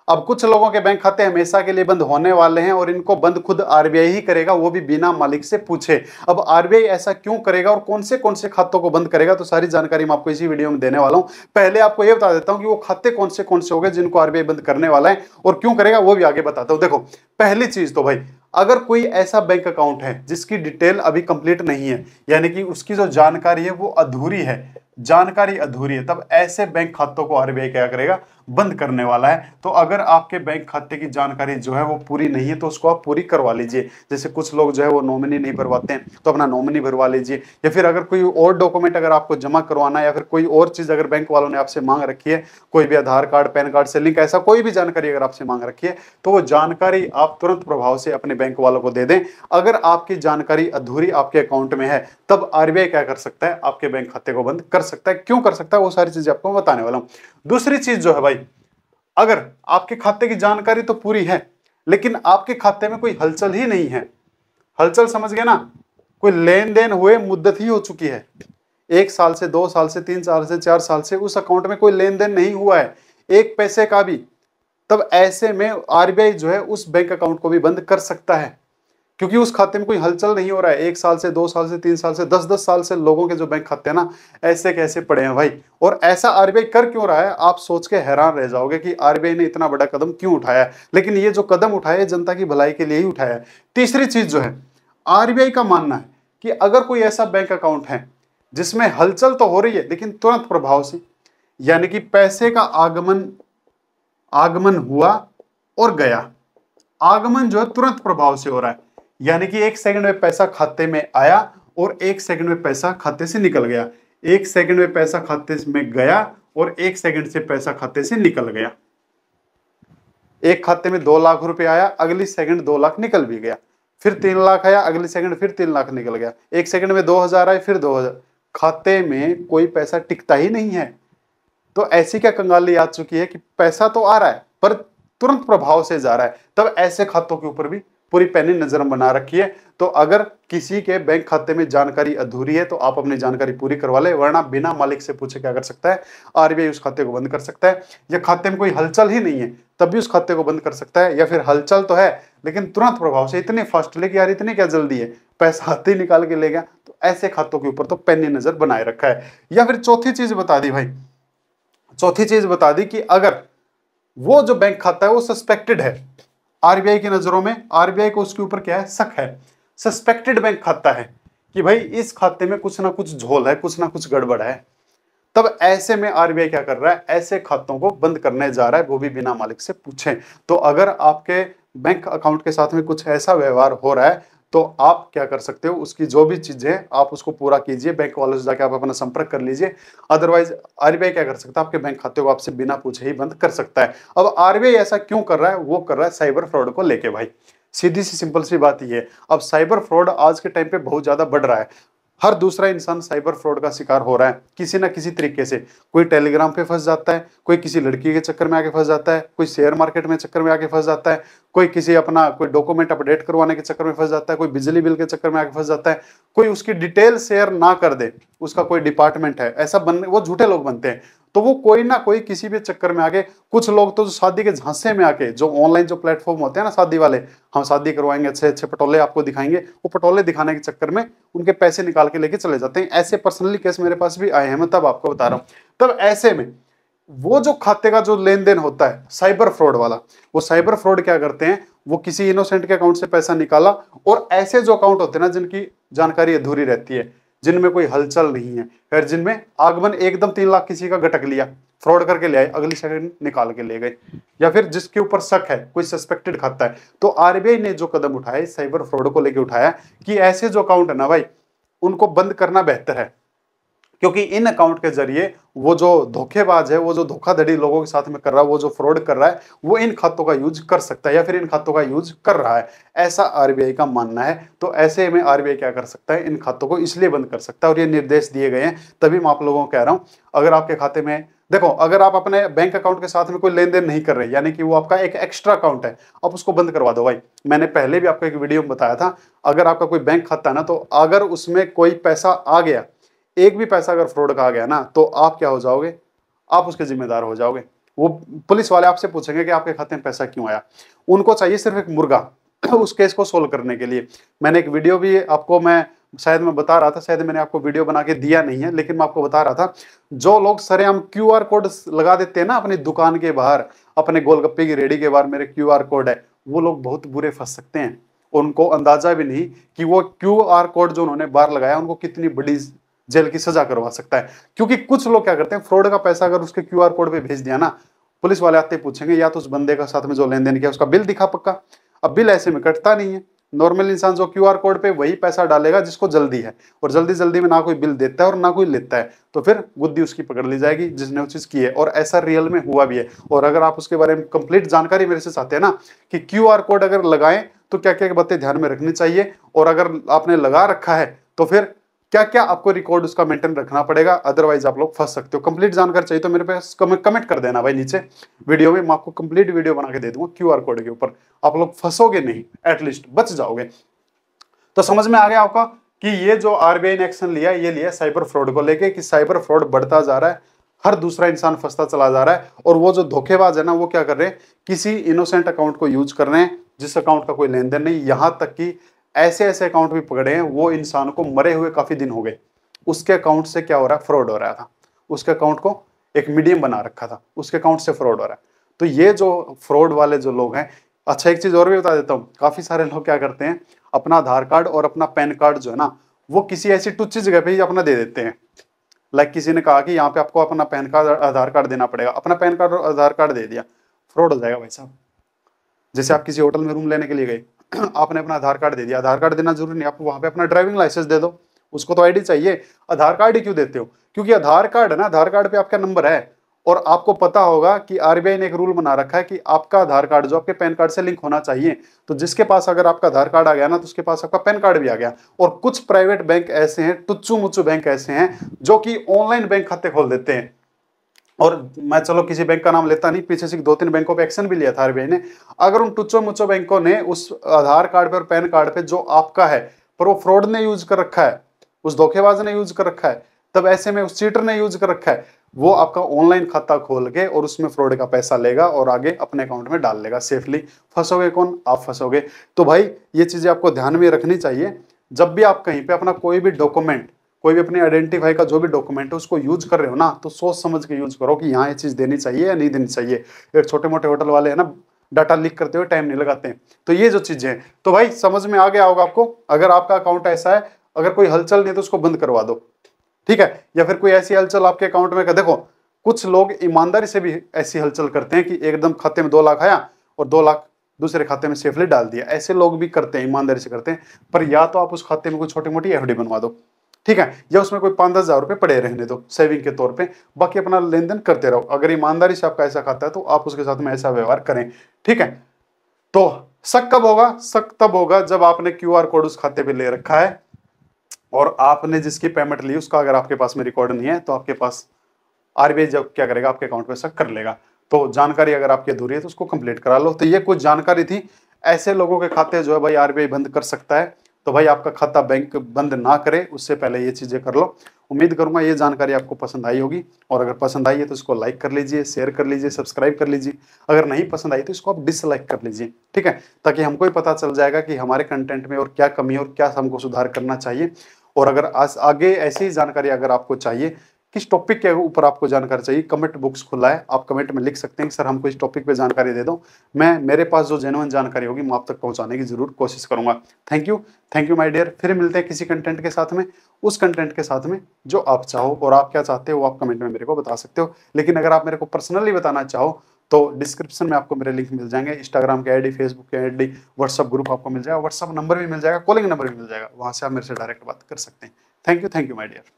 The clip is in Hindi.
अब कुछ लोगों के बैंक खाते हमेशा के लिए बंद होने वाले हैं और इनको बंद खुद आरबीआई ही करेगा, वो भी बिना मालिक से पूछे। अब आरबीआई ऐसा क्यों करेगा और कौन से खातों को बंद करेगा, तो सारी जानकारी मैं आपको इसी वीडियो में देने वाला हूं। पहले आपको ये बता देता हूं कि वो खाते कौन से हो गए जिनको आरबीआई बंद करने वाला है और क्यों करेगा, वो भी आगे बताता हूं। देखो, पहली चीज तो भाई, अगर कोई ऐसा बैंक अकाउंट है जिसकी डिटेल अभी कंप्लीट नहीं है, यानी कि उसकी जो जानकारी है वो अधूरी है, तब ऐसे बैंक खातों को आरबीआई क्या करेगा, बंद करने वाला है। तो अगर आपके बैंक खाते की जानकारी जो है वो पूरी नहीं है तो उसको आप पूरी करवा लीजिए। जैसे कुछ लोग जो है वो नॉमिनी नहीं भरवाते हैं, तो अपना नॉमिनी भरवा लीजिए, या फिर अगर कोई और डॉक्यूमेंट अगर आपको जमा करवाना है, या फिर कोई और चीज अगर बैंक वालों ने आपसे मांग रखी है, कोई भी आधार कार्ड, पैन कार्ड से लिंक, ऐसा कोई भी जानकारी अगर आपसे मांग रखी है, तो वो जानकारी आप तुरंत प्रभाव से अपने बैंक वालों को दे दें। अगर आपकी जानकारी अधूरी आपके अकाउंट में है, तब आरबीआई क्या कर सकता है, आपके बैंक खाते को बंद कर सकता है। क्यों कर सकता है, वो सारी चीजें आपको बताने वाला हूं। दूसरी चीज जो है भाई, अगर आपके खाते की जानकारी तो पूरी है लेकिन आपके खाते में कोई हलचल ही नहीं है, हलचल समझ गए ना, कोई लेन देन हुए मुद्दत ही हो चुकी है, 1 साल से, 2 साल से, 3 साल से, 4 साल से उस अकाउंट में कोई लेन देन नहीं हुआ है, एक पैसे का भी, तब ऐसे में आरबीआई जो है उस बैंक अकाउंट को भी बंद कर सकता है, क्योंकि उस खाते में कोई हलचल नहीं हो रहा है। 1 साल से, 2 साल से, 3 साल से, 10-10 साल से लोगों के जो बैंक खाते हैं ना, ऐसे कैसे पड़े हैं भाई। और ऐसा आरबीआई कर क्यों रहा है, आप सोच के हैरान रह जाओगे कि आरबीआई ने इतना बड़ा कदम क्यों उठाया है। लेकिन ये जो कदम उठाया है जनता की भलाई के लिए ही उठाया है। तीसरी चीज जो है, आरबीआई का मानना है कि अगर कोई ऐसा बैंक अकाउंट है जिसमें हलचल तो हो रही है लेकिन तुरंत प्रभाव से, यानी कि पैसे का आगमन हुआ और गया, आगमन जो है तुरंत प्रभाव से हो रहा है, यानी कि 1 सेकंड में पैसा खाते में आया और 1 सेकंड में पैसा खाते से निकल गया, 1 सेकंड में पैसा खाते में गया और 1 सेकंड से पैसा खाते से निकल गया। एक खाते में 2 लाख रुपए आया, अगली सेकंड 2 लाख निकल भी गया, फिर 3 लाख आया, अगली सेकंड फिर 3 लाख निकल गया, 1 सेकंड में 2,000 आए, फिर 2,000। खाते में कोई पैसा टिकता ही नहीं है। तो ऐसी क्या कंगाली आ चुकी है कि पैसा तो आ रहा है पर तुरंत प्रभाव से जा रहा है, तब ऐसे खातों के ऊपर भी पूरी पैनी नजर बना रखी है। तो अगर किसी के बैंक खाते में जानकारी अधूरी है तो आप अपनी जानकारी पूरी करवा ले, वरना बिना मालिक से पूछे क्या कर सकता है, आरबीआई उस खाते को बंद कर सकता है। या खाते में कोई हलचल ही नहीं है तब भी उस खाते को बंद कर सकता है, या फिर हलचल तो है लेकिन तुरंत प्रभाव से, इतने फास्टली कि यार इतनी क्या जल्दी है, पैसा हाथ ही निकाल के ले गया, तो ऐसे खातों के ऊपर तो पैनी नजर बनाए रखा है। या फिर चौथी चीज बता दी भाई, चौथी चीज बता दी कि अगर वो जो बैंक खाता है वो सस्पेक्टेड है, आरबीआई की नजरों में, आरबीआई को उसके ऊपर क्या है, शक है, सस्पेक्टेड बैंक खाता है कि भाई इस खाते में कुछ ना कुछ झोल है, कुछ ना कुछ गड़बड़ है, तब ऐसे में आरबीआई क्या कर रहा है, ऐसे खातों को बंद करने जा रहा है, वो भी बिना मालिक से पूछे। तो अगर आपके बैंक अकाउंट के साथ में कुछ ऐसा व्यवहार हो रहा है तो आप क्या कर सकते हो, उसकी जो भी चीजें आप उसको पूरा कीजिए, बैंक वालों से जाकर आप अपना संपर्क कर लीजिए। अदरवाइज आरबीआई क्या कर सकता है, आपके बैंक खाते को आपसे बिना पूछे ही बंद कर सकता है। अब आरबीआई ऐसा क्यों कर रहा है, वो कर रहा है साइबर फ्रॉड को लेके भाई। सीधी सी सिंपल सी बात ये है, अब साइबर फ्रॉड आज के टाइम पे बहुत ज्यादा बढ़ रहा है, हर दूसरा इंसान साइबर फ्रॉड का शिकार हो रहा है किसी ना किसी तरीके से। कोई टेलीग्राम पे फंस जाता है, कोई किसी लड़की के चक्कर में आके फंस जाता है, कोई शेयर मार्केट में चक्कर में आके फंस जाता है, कोई किसी अपना कोई डॉक्यूमेंट अपडेट करवाने के चक्कर में फंस जाता है, कोई बिजली बिल के चक्कर में आके फंस जाता है, कोई उसकी डिटेल शेयर ना कर दे, उसका कोई डिपार्टमेंट है, ऐसा बनने वो झूठे लोग बनते हैं, तो वो कोई ना कोई किसी भी चक्कर में आके, कुछ लोग तो शादी के झांसे में आके, जो ऑनलाइन जो प्लेटफॉर्म होते हैं ना शादी वाले, हम शादी करवाएंगे, अच्छे अच्छे पटोले आपको दिखाएंगे, वो पटोले दिखाने के चक्कर में उनके पैसे निकाल के लेके चले जाते हैं। ऐसे पर्सनली केस मेरे पास भी आए हैं, मैं तब आपको बता रहा हूं। तब ऐसे में वो जो खाते का जो लेन देन होता है साइबर फ्रॉड वाला, वो साइबर फ्रॉड क्या करते हैं, वो किसी इनोसेंट के अकाउंट से पैसा निकाला, और ऐसे जो अकाउंट होते हैं ना जिनकी जानकारी अधूरी रहती है, जिनमें कोई हलचल नहीं है, फिर जिनमें आगमन एकदम 3 लाख किसी का गटक लिया, फ्रॉड करके ले आए, अगली सेकंड निकाल के ले गए, या फिर जिसके ऊपर शक है, कोई सस्पेक्टेड खाता है, तो आरबीआई ने जो कदम उठाया साइबर फ्रॉड को लेकर उठाया कि ऐसे जो अकाउंट है ना भाई, उनको बंद करना बेहतर है, क्योंकि इन अकाउंट के जरिए वो जो धोखेबाज है, वो जो धोखाधड़ी लोगों के साथ में कर रहा है, वो जो फ्रॉड कर रहा है, वो इन खातों का यूज कर सकता है या फिर इन खातों का यूज कर रहा है, ऐसा आरबीआई का मानना है। तो ऐसे में आरबीआई क्या कर सकता है, इन खातों को इसलिए बंद कर सकता है, और ये निर्देश दिए गए हैं, तभी मैं आप लोगों को कह रहा हूं। अगर आपके खाते में देखो, अगर आप अपने बैंक अकाउंट के साथ में कोई लेन देन नहीं कर रहे, यानी कि वो आपका एक एक्स्ट्रा अकाउंट है, आप उसको बंद करवा दो भाई। मैंने पहले भी आपको एक वीडियो में बताया था, अगर आपका कोई बैंक खाता है ना, तो अगर उसमें कोई पैसा आ गया, एक भी पैसा अगर फ्रॉड का आ गया ना, तो आप क्या हो जाओगे, आप उसके जिम्मेदार हो जाओगे। वो पुलिस वाले आपसे पूछेंगे कि आपके खाते में पैसा क्यों आया। उनको चाहिए सिर्फ एक मुर्गा उस केस को सोल्व करने के लिए। मैंने एक वीडियो भी आपको मैं शायद मैं बता रहा था, शायद मैंने आपको वीडियो बना के दिया नहीं है, लेकिन मैं आपको बता रहा था, जो लोग सरेआम क्यूआर कोड लगा देते हैं ना अपनी दुकान के बाहर, अपने गोलगप्पे की रेडी के बाहर मेरे क्यूआर कोड है, वो लोग बहुत बुरे फंस सकते हैं। उनको अंदाजा भी नहीं कि वो क्यूआर कोड जो उन्होंने बाहर लगाया उनको कितनी बड़ी जेल की सजा करवा सकता है। क्योंकि कुछ लोग क्या करते हैं, फ्रॉड का पैसा अगर उसके क्यूआर कोड पे भेज दिया ना, पुलिस वाले आते पूछेंगे या तो उस बंदे का साथ में जो लेन देन किया उसका बिल दिखा पक्का। अब बिल ऐसे में कटता नहीं है। नॉर्मल इंसान जो क्यूआर कोड पे वही पैसा डालेगा जिसको जल्दी है, और जल्दी जल्दी में ना कोई बिल देता है और ना कोई लेता है, तो फिर गुद्दी उसकी पकड़ ली जाएगी जिसने वो चीज की है। और ऐसा रियल में हुआ भी है। और अगर आप उसके बारे में कंप्लीट जानकारी मेरे से चाहते हैं ना कि क्यूआर कोड अगर लगाएं तो क्या क्या बातें ध्यान में रखनी चाहिए, और अगर आपने लगा रखा है तो फिर क्या क्या आपको रिकॉर्ड उसका मेंटेन रखना पड़ेगा, अदरवाइज आप लोग फंस सकते हो। कंप्लीट जानकारी चाहिए तो मेरे पास कमेंट कर देना भाई नीचे वीडियो में, मैं आपको कंप्लीट वीडियो बना के दे दूंगा क्यूआर कोड के ऊपर। आप लोग फंसोगे नहीं, एटलीस्ट बच जाओगे। तो समझ में आ गया आपका कि ये जो आरबीआई ने एक्शन लिया, ये लिया साइबर फ्रॉड को लेके, कि साइबर फ्रॉड बढ़ता जा रहा है, हर दूसरा इंसान फंसता चला जा रहा है। और वो जो धोखेबाज है ना, वो क्या कर रहे हैं, किसी इनोसेंट अकाउंट को यूज कर रहे हैं जिस अकाउंट का कोई लेन देन नहीं। यहां तक कि ऐसे ऐसे अकाउंट भी पकड़े हैं, वो इंसान को मरे हुए काफी दिन हो गए, उसके अकाउंट से क्या हो रहा है, फ्रॉड हो रहा था। उसके अकाउंट को एक मीडियम बना रखा था, उसके अकाउंट से फ्रॉड हो रहा है। तो ये जो फ्रॉड वाले जो लोग हैं, अच्छा एक चीज और भी बता देता हूँ, काफी सारे लोग क्या करते हैं, अपना आधार कार्ड और अपना पैन कार्ड जो है ना, वो किसी ऐसी टुच्ची जगह पे ही अपना दे देते हैं। लाइक किसी ने कहा कि यहाँ पे आपको अपना पैन कार्ड आधार कार्ड देना पड़ेगा, अपना पैन कार्ड और आधार कार्ड दे दिया, फ्रॉड हो जाएगा भाई साहब। जैसे आप किसी होटल में रूम लेने के लिए गए, आपने अपना आधार कार्ड दे दिया, आधार कार्ड देना जरूरी नहीं, आप वहां पे अपना ड्राइविंग लाइसेंस दे दो, उसको तो आईडी चाहिए। आधार कार्ड ही क्यों देते हो, क्योंकि आधार कार्ड है ना, आधार कार्ड पे आपका नंबर है। और आपको पता होगा कि आरबीआई ने एक रूल बना रखा है कि आपका आधार कार्ड जो आपके पैन कार्ड से लिंक होना चाहिए। तो जिसके पास अगर आपका आधार कार्ड आ गया ना, तो उसके पास आपका पैन कार्ड भी आ गया। और कुछ प्राइवेट बैंक ऐसे हैं, टुच्चू मुच्चू बैंक ऐसे हैं, जो कि ऑनलाइन बैंक खाते खोल देते हैं। और मैं चलो किसी बैंक का नाम लेता नहीं, पीछे से 2-3 बैंकों पे एक्शन भी लिया था आरबीआई ने। अगर उन टुच्चो मुच्चो बैंकों ने उस आधार कार्ड पे और पैन कार्ड पे जो आपका है, पर वो फ्रॉड ने यूज कर रखा है, उस धोखेबाज ने यूज कर रखा है, तब ऐसे में उस चीटर ने यूज कर रखा है, वो आपका ऑनलाइन खाता खोल के और उसमें फ्रॉड का पैसा लेगा और आगे अपने अकाउंट में डाल लेगा सेफली। फंसोगे कौन, आप फंसोगे। तो भाई ये चीजें आपको ध्यान में रखनी चाहिए। जब भी आप कहीं पे अपना कोई भी डॉक्यूमेंट, कोई भी अपने आइडेंटिफाई का जो भी डॉक्यूमेंट है उसको यूज कर रहे हो ना, तो सोच समझ के यूज करो कि यहाँ ये चीज देनी चाहिए या नहीं देनी चाहिए। ये छोटे मोटे होटल वाले है ना, डाटा लीक करते हुए टाइम नहीं लगाते हैं। तो ये जो चीजें हैं, तो भाई समझ में आ गया होगा आपको। अगर आपका अकाउंट ऐसा है, अगर कोई हलचल नहीं तो उसको बंद करवा दो, ठीक है। या फिर कोई ऐसी हलचल आपके अकाउंट में, देखो कुछ लोग ईमानदारी से भी ऐसी हलचल करते हैं कि एकदम खाते में 2 लाख आया और 2 लाख दूसरे खाते में सेफली डाल दिया। ऐसे लोग भी करते हैं, ईमानदारी से करते हैं। पर या तो आप उस खाते में कोई छोटी मोटी एफडी बनवा दो, ठीक है, या उसमें कोई 5-10 हजार रुपए पड़े रहने दो सेविंग के तौर पे, बाकी अपना लेन देन करते रहो। अगर ईमानदारी से आपका ऐसा खाता है तो आप उसके साथ में ऐसा व्यवहार करें, ठीक है। तो शक कब होगा, शक तब होगा जब आपने क्यूआर कोड उस खाते पे ले रखा है और आपने जिसकी पेमेंट ली उसका अगर आपके पास में रिकॉर्ड नहीं है, तो आपके पास आरबीआई जब क्या करेगा, आपके अकाउंट पे शक कर लेगा। तो जानकारी अगर आपकी अधूरी है तो उसको कंप्लीट करा लो। तो ये कुछ जानकारी थी, ऐसे लोगों के खाते जो है भाई आरबीआई बंद कर सकता है। तो भाई आपका खाता बैंक बंद ना करे उससे पहले ये चीजें कर लो। उम्मीद करूंगा ये जानकारी आपको पसंद आई होगी, और अगर पसंद आई है तो इसको लाइक कर लीजिए, शेयर कर लीजिए, सब्सक्राइब कर लीजिए। अगर नहीं पसंद आई तो इसको आप डिसलाइक कर लीजिए, ठीक है, ताकि हमको ही पता चल जाएगा कि हमारे कंटेंट में और क्या कमी है और क्या हमको सुधार करना चाहिए। और अगर आज आगे ऐसी ही जानकारी अगर आपको चाहिए, किस टॉपिक के ऊपर आपको जानकारी चाहिए, कमेंट बॉक्स खुला है, आप कमेंट में लिख सकते हैं कि सर हमको इस टॉपिक पे जानकारी दे दो। मैं मेरे पास जो जेन्युइन जानकारी होगी मैं आप तक पहुंचाने की जरूर कोशिश करूंगा। Thank you my dear. फिर मिलते हैं किसी कंटेंट के साथ में, उस कंटेंट के साथ में जो आप चाहो, और आप क्या चाहते हो आप कमेंट में मेरे को बता सकते हो। लेकिन अगर आप मेरे को पर्सनली बताना चाहो तो डिस्क्रिप्शन में आपको मेरे लिंक मिल जाएंगे, इंस्टाग्राम के आईडी, फेसबुक के आईडी, व्हाट्सअप ग्रुप आपको मिल जाएगा, व्हाट्सअप नंबर भी मिल जाएगा, कॉलिंग नंबर भी मिल जाएगा, वहां से आप मेरे से डायरेक्ट बात कर सकते हैं। Thank you my dear.